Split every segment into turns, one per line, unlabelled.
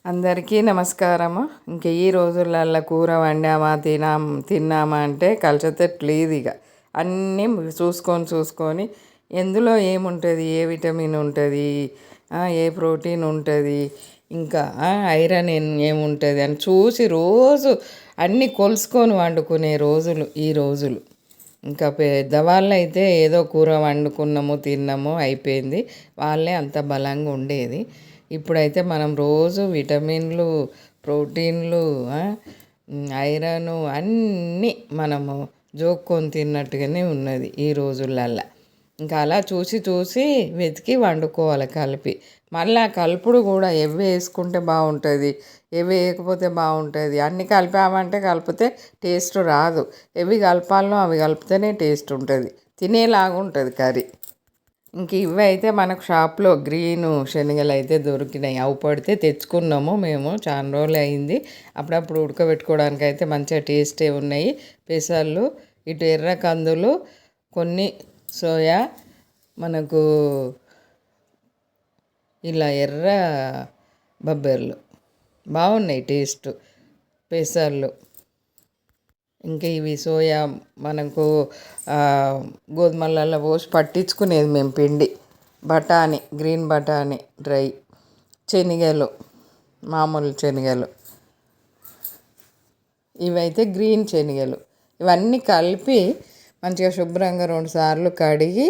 అందరికీ నమస్కారము. ఇంక ఈ రోజులల్లో కూర వండామా తిన్నామా అంటే కలిసేటట్లేదు. ఇక అన్నీ చూసుకొని ఎందులో ఏముంటుంది, ఏ విటమిన్ ఉంటుంది, ఏ ప్రోటీన్ ఉంటుంది, ఇంకా ఐరన్ ఏముంటుంది అని చూసి రోజు అన్నీ కొలుసుకొని వండుకునే రోజులు ఈ రోజులు. ఇంకా పెద్దవాళ్ళు అయితే ఏదో కూర వండుకున్నాము తిన్నాము అయిపోయింది, వాళ్ళే అంత బలంగా ఉండేది. ఇప్పుడైతే మనం రోజు విటమిన్లు, ప్రోటీన్లు, ఐరను అన్నీ మనము జోక్కొని తిన్నట్టుగానే ఉన్నది ఈ రోజులల్లో. ఇంకా అలా చూసి వెతికి వండుకోవాలి కలిపి. మళ్ళీ కలుపుడు కూడా ఎవి వేసుకుంటే బాగుంటుంది, ఎవి వేయకపోతే బాగుంటుంది. అన్నీ కలిపామంటే కలిపితే టేస్ట్ రాదు. ఎవి కలపాలో అవి కలిపితేనే టేస్ట్ ఉంటుంది, తినేలాగా ఉంటుంది కర్రీ. ఇంక ఇవి అయితే మనకు షాప్లో గ్రీను శనగలు అయితే దొరికినాయి. అవి పడితే తెచ్చుకున్నాము మేము, చాలా రోజులు అయింది. అప్పుడప్పుడు ఉడకబెట్టుకోవడానికి అయితే మంచిగా టేస్టే ఉన్నాయి. పెసళ్ళు, ఇటు ఎర్ర కందులు, కొన్ని సోయా, మనకు ఇలా ఎర్ర బబ్బెర్లు బాగున్నాయి టేస్ట్ పెసళ్ళు. ఇంకా ఇవి సోయా మనకు గోధుమలలో పోసి పట్టించుకునేది మేము పిండి. బఠానీ, గ్రీన్ బఠానీ డ్రై, శనగలు, మామూలు శనగలు, ఇవైతే గ్రీన్ శనగలు. ఇవన్నీ కలిపి మంచిగా శుభ్రంగా 2 సార్లు కడిగి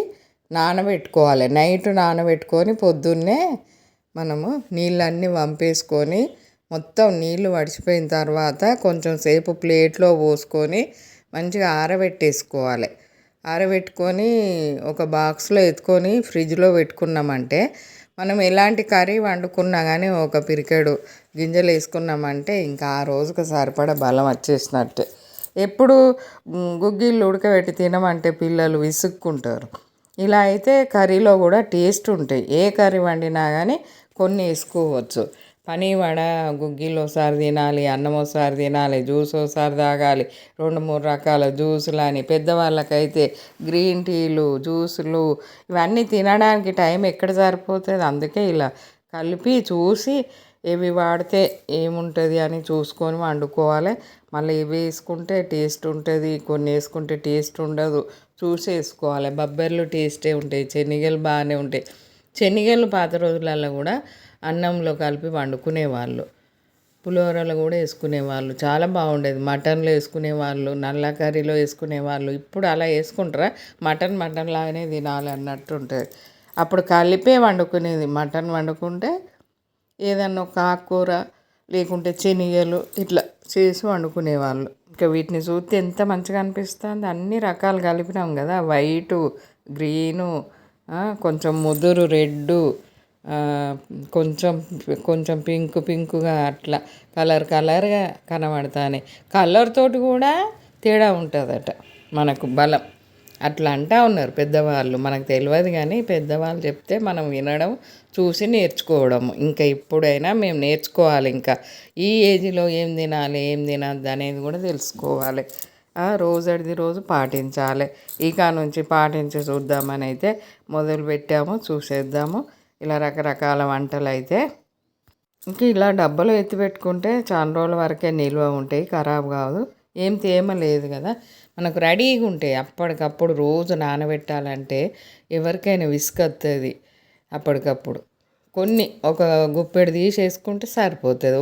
నానబెట్టుకోవాలి. నైట్ నానబెట్టుకొని పొద్దున్నే మనము నీళ్ళన్నీ వంపేసుకొని మొత్తం నీళ్ళు వడిచిపోయిన తర్వాత కొంచెం సేపు ప్లేట్లో పోసుకొని మంచిగా ఆరబెట్టేసుకోవాలి. ఆరబెట్టుకొని ఒక బాక్స్లో ఎత్తుకొని ఫ్రిడ్జ్లో పెట్టుకున్నామంటే మనం ఎలాంటి కర్రీ వండుకున్నా కానీ ఒక పిరికెడు గింజలు వేసుకున్నామంటే ఇంకా ఆ రోజుకు సరిపడా బలం వచ్చేసినట్టే. ఎప్పుడు గుగ్గిళ్ళు ఉడకబెట్టి తినమంటే పిల్లలు విసుక్కుంటారు. ఇలా అయితే కర్రీలో కూడా టేస్ట్ ఉంటాయి. ఏ కర్రీ వండినా కానీ కొన్ని వేసుకోవచ్చు. పనీవడ, గుగ్గిళ్ళు ఒకసారి తినాలి, అన్నం ఒకసారి తినాలి, జ్యూస్ ఒకసారి తాగాలి, 2-3 రకాల జ్యూసులు అని. పెద్దవాళ్ళకైతే గ్రీన్ టీలు, జ్యూసులు ఇవన్నీ తినడానికి టైం ఎక్కడ సరిపోతుంది. అందుకే ఇలా కలిపి చూసి ఇవి వాడితే ఏముంటుంది అని చూసుకొని వండుకోవాలి. మళ్ళీ ఇవి వేసుకుంటే టేస్ట్ ఉంటుంది, కొన్ని వేసుకుంటే టేస్ట్ ఉండదు, చూసి వేసుకోవాలి. బబ్బెర్లు టేస్టే ఉంటాయి, శనగలు బాగానే ఉంటాయి. శనగలు పాత రోజులలో కూడా అన్నంలో కలిపి వండుకునేవాళ్ళు, పులిహోరలో కూడా వేసుకునేవాళ్ళు, చాలా బాగుండేది. మటన్లో వేసుకునేవాళ్ళు, నల్ల కర్రీలో వేసుకునేవాళ్ళు. ఇప్పుడు అలా వేసుకుంటారా? మటన్ లాగానే తినాలి అన్నట్టు ఉంటుంది. అప్పుడు కలిపే వండుకునేది. మటన్ వండుకుంటే ఏదన్నా ఒక ఆకుకూర లేకుంటే శనగలు ఇట్లా చేసి వండుకునేవాళ్ళు. ఇంకా వీటిని చూస్తే ఎంత మంచిగా అనిపిస్తుంది. అన్ని రకాలు కలిపినాం కదా, వైటు, గ్రీను, కొంచెం ముదురు రెడ్డు, కొంచెం కొంచెం పింకుగా అట్లా కలర్గా కనబడతానే. కలర్ తోటి కూడా తేడా ఉంటుందట మనకు బలం. అట్లా అంటా ఉన్నారు పెద్దవాళ్ళు. మనకు తెలియదు కానీ పెద్దవాళ్ళు చెప్తే మనం వినడం, చూసి నేర్చుకోవడం. ఇంకా ఇప్పుడైనా మేము నేర్చుకోవాలి. ఇంకా ఈ ఏజ్లో ఏం తినాలి, ఏం తినద్దు అనేది కూడా తెలుసుకోవాలి. రోజుది రోజు పాటించాలి. ఇక నుంచి పాటించి చూద్దామని అయితే మొదలు పెట్టాము. చూసేద్దాము. ఇలా రకరకాల వంటలు అయితే ఇంక ఇలా డబ్బాలో ఎత్తి పెట్టుకుంటే చాలా రోజుల వరకే నిల్వ ఉంటాయి, ఖరాబ్ కాదు, ఏం తేమ లేదు కదా, మనకు రెడీగా ఉంటాయి. అప్పటికప్పుడు రోజు నానబెట్టాలంటే ఎవరికైనా విసుకొస్తుంది. అప్పటికప్పుడు కొన్ని ఒక గుప్పెడు తీసేసుకుంటే సరిపోతుంది.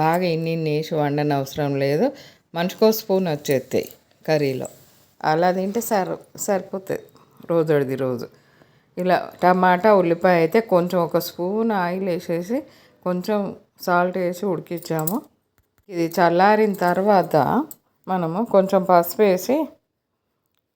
బాగా ఇన్ని వేసి వండని అవసరం లేదు. మనిషికో స్పూన్ వచ్చేస్తాయి కర్రీలో. అలా తింటే సరిపోతుంది రోజుది రోజు. ఇలా టమాటా, ఉల్లిపాయ అయితే కొంచెం ఒక స్పూన్ ఆయిల్ వేసేసి కొంచెం సాల్ట్ వేసి ఉడికించాము. ఇది చల్లారిన తర్వాత మనము కొంచెం పసుపు వేసి,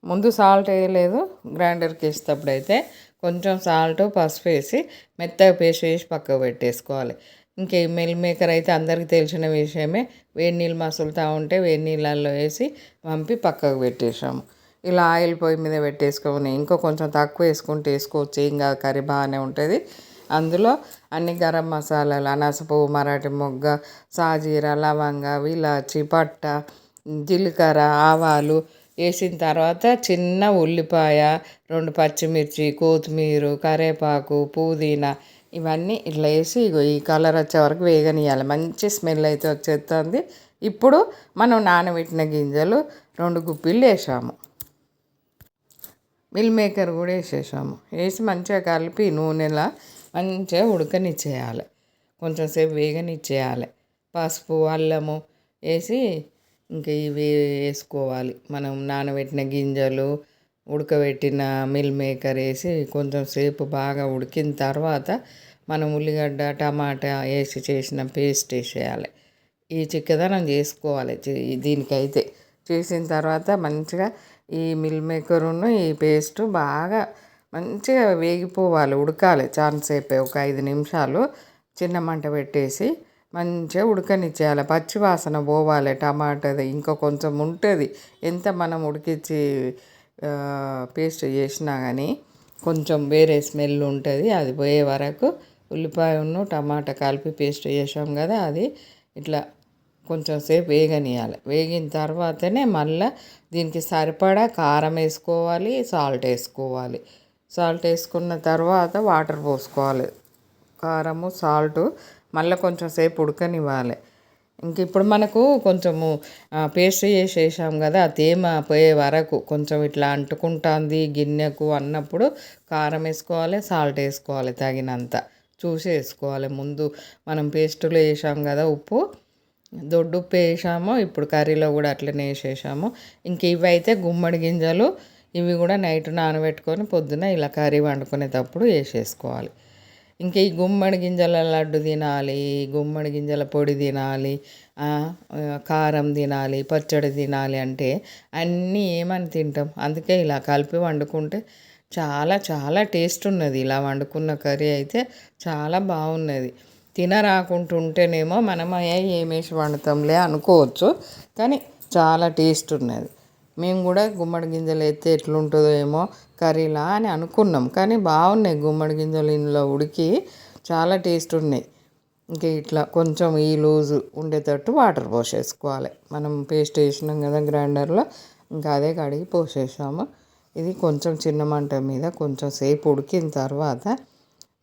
ముందు సాల్ట్ వేయలేదు, గ్రైండర్కి వేసేటప్పుడు అయితే కొంచెం సాల్ట్, పసుపు వేసి మెత్తగా పేస్ట్ వేసి పక్కకు పెట్టేసుకోవాలి. ఇంకే మిల్ మేకర్ అయితే అందరికీ తెలిసిన విషయమే. వేడి నీళ్ళు మసులుతూ ఉంటే వేడి నీళ్ళల్లో వేసి పంపి పక్కకు పెట్టేసాము. ఇలా ఆయిల్ పొయ్యి మీద పెట్టేసుకొని ఇంకో కొంచెం తక్కువ వేసుకుంటే వేసుకోవచ్చు, ఏం కాదు, కర్రీ బాగానే ఉంటుంది. అందులో అన్ని గరం మసాలాలు, అనాసపువ్వు, మరాఠీ మొగ్గ, సాజీర, లవంగ, ఇలాచి, పట్ట, జీలకర్ర, ఆవాలు వేసిన తర్వాత చిన్న ఉల్లిపాయ, 2 పచ్చిమిర్చి, కొత్తిమీర, కరివేపాకు, పుదీనా ఇవన్నీ ఇట్లా వేసి ఇగో ఈ కలర్ వచ్చే వరకు వేగనియాలి. మంచి స్మెల్ అయితే వచ్చేస్తుంది. ఇప్పుడు మనం నానబెట్టిన గింజలు 2 గుప్పిళ్ళు వేసాము. మిల్ మేకర్ కూడా వేసేసాము. వేసి మంచిగా కలిపి నూనెలా మంచిగా ఉడకనిచ్చేయాలి. కొంచెం సేపు వేగనిచ్చేయాలి. పసుపు అల్లము వేసి ఇంకా ఇవి వేసుకోవాలి. మనం నానబెట్టిన గింజలు ఉడకబెట్టిన మిల్ మేకర్ వేసి కొంచెం సేపు బాగా ఉడికిన తర్వాత మనం ఉల్లిగడ్డ టమాటా వేసి చేసిన పేస్ట్ వేసేయాలి. ఈ చిక్కదనం చేసుకోవాలి. దీనికైతే చేసిన తర్వాత మంచిగా ఈ మిల్ మేకరును ఈ పేస్టు బాగా మంచిగా వేగిపోవాలి, ఉడకాలి. చాలాసేపే ఒక 5 నిమిషాలు చిన్న మంట పెట్టేసి మంచిగా ఉడకనిచ్చేయాలి. పచ్చి వాసన పోవాలి టమాటాది. ఇంకా కొంచెం ఉంటుంది, ఎంత మనం ఉడికించి పేస్ట్ చేసినా కానీ కొంచెం వేరే స్మెల్ ఉంటుంది. అది పోయే వరకు ఉల్లిపాయను టమాటా కలిపి పేస్ట్ చేసాం కదా, అది ఇట్లా కొంచెం సేపు వేగనియాలి. వేగిన తర్వాతనే మళ్ళీ దీనికి సరిపడా కారం వేసుకోవాలి, సాల్ట్ వేసుకోవాలి. సాల్ట్ వేసుకున్న తర్వాత వాటర్ పోసుకోవాలి. కారము సాల్ట్ మళ్ళీ కొంచెం సేపు ఉడకనివ్వాలి. ఇంక ఇప్పుడు మనకు కొంచెము పేస్ట్ చేసేసాం కదా, ఆ తేమ పోయే వరకు కొంచెం ఇట్లా అంటుకుంటుంది గిన్నెకు అన్నప్పుడు కారం వేసుకోవాలి, సాల్ట్ వేసుకోవాలి. తగినంత చూసి వేసుకోవాలి. ముందు మనం పేస్టులో వేసాం కదా ఉప్పు, దొడ్డుప్పు వేసాము. ఇప్పుడు కర్రీలో కూడా అట్లనే వేసేసాము. ఇంక ఇవి అయితే గుమ్మడి గింజలు, ఇవి కూడా నైట్ నానబెట్టుకొని పొద్దున ఇలా కర్రీ వండుకునేటప్పుడు వేసేసుకోవాలి. ఇంకా ఈ గుమ్మడి గింజల లడ్డు తినాలి, గుమ్మడి గింజల పొడి తినాలి, కారం తినాలి, పచ్చడి తినాలి అంటే అన్నీ ఏమని తింటాం. అందుకే ఇలా కలిపి వండుకుంటే చాలా చాలా టేస్ట్ ఉన్నది. ఇలా వండుకున్న కర్రీ అయితే చాలా బాగున్నది. తినరాకుంటుంటేనేమో మనం ఏమేసి వండుతాంలే అనుకోవచ్చు, కానీ చాలా టేస్ట్ ఉన్నది. మేము కూడా గుమ్మడి గింజలు అయితే ఎట్లుంటుందో ఏమో కర్రీలా అని అనుకున్నాం, కానీ బాగున్నాయి. గుమ్మడి గింజలు ఇందులో ఉడికి చాలా టేస్ట్ ఉన్నాయి. ఇంకా ఇట్లా కొంచెం ఈ లూజు ఉండేటట్టు వాటర్ పోసేసుకోవాలి. మనం పేస్ట్ వేసినాం కదా గ్రైండర్లో, ఇంకా అదే కడిగి పోసేసాము. ఇది కొంచెం చిన్న మంట మీద కొంచెం సేపు ఉడికిన తర్వాత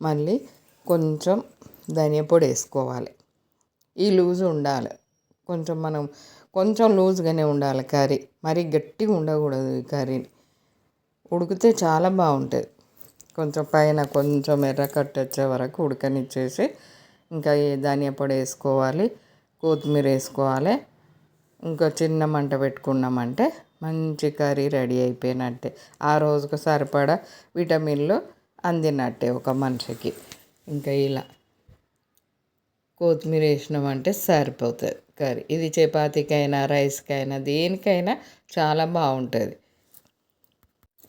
మళ్ళీ కొంచెం ధనియా పొడి వేసుకోవాలి. ఈ లూజు ఉండాలి. కొంచెం లూజ్గానే ఉండాలి కర్రీ, మరీ గట్టిగా ఉండకూడదు. ఈ కర్రీని ఉడికితే చాలా బాగుంటుంది. కొంచెం పైన కొంచెం ఎర్రకట్టు వచ్చే వరకు ఉడకనిచ్చేసి ఇంకా ఈ ధనియా పొడి వేసుకోవాలి, కొత్తిమీర వేసుకోవాలి. ఇంకా చిన్న మంట పెట్టుకున్నామంటే మంచి కర్రీ రెడీ అయిపోయినట్టే. ఆ రోజుకు సరిపడా విటమిన్లు అందినట్టే ఒక మనిషికి. ఇంకా ఇలా కొత్తిమీర వేసినామంటే సరిపోతుంది కర్రీ. ఇది చపాతీకైనా రైస్కైనా దేనికైనా చాలా బాగుంటుంది.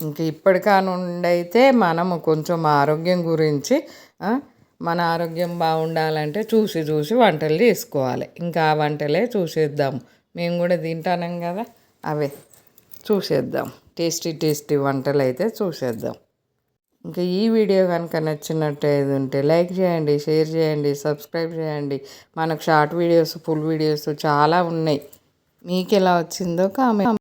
ఇంక ఇప్పటికానుండి అయితే మనము కొంచెం ఆరోగ్యం గురించి, మన ఆరోగ్యం బాగుండాలంటే చూసి చూసి వంటలు చేసుకోవాలి. ఇంకా ఆ వంటలే చూసేద్దాం. మేము కూడా తింటాం కదా, అవే చూసేద్దాం. టేస్టీ వంటలు అయితే చూసేద్దాం. ఇంకా ఈ వీడియో కనుక నచ్చినట్టయితే ఉంటే లైక్ చేయండి, షేర్ చేయండి, సబ్స్క్రైబ్ చేయండి. మనకు షార్ట్ వీడియోస్, ఫుల్ వీడియోస్ చాలా ఉన్నాయి. మీకు ఎలా వచ్చిందో కామెంట్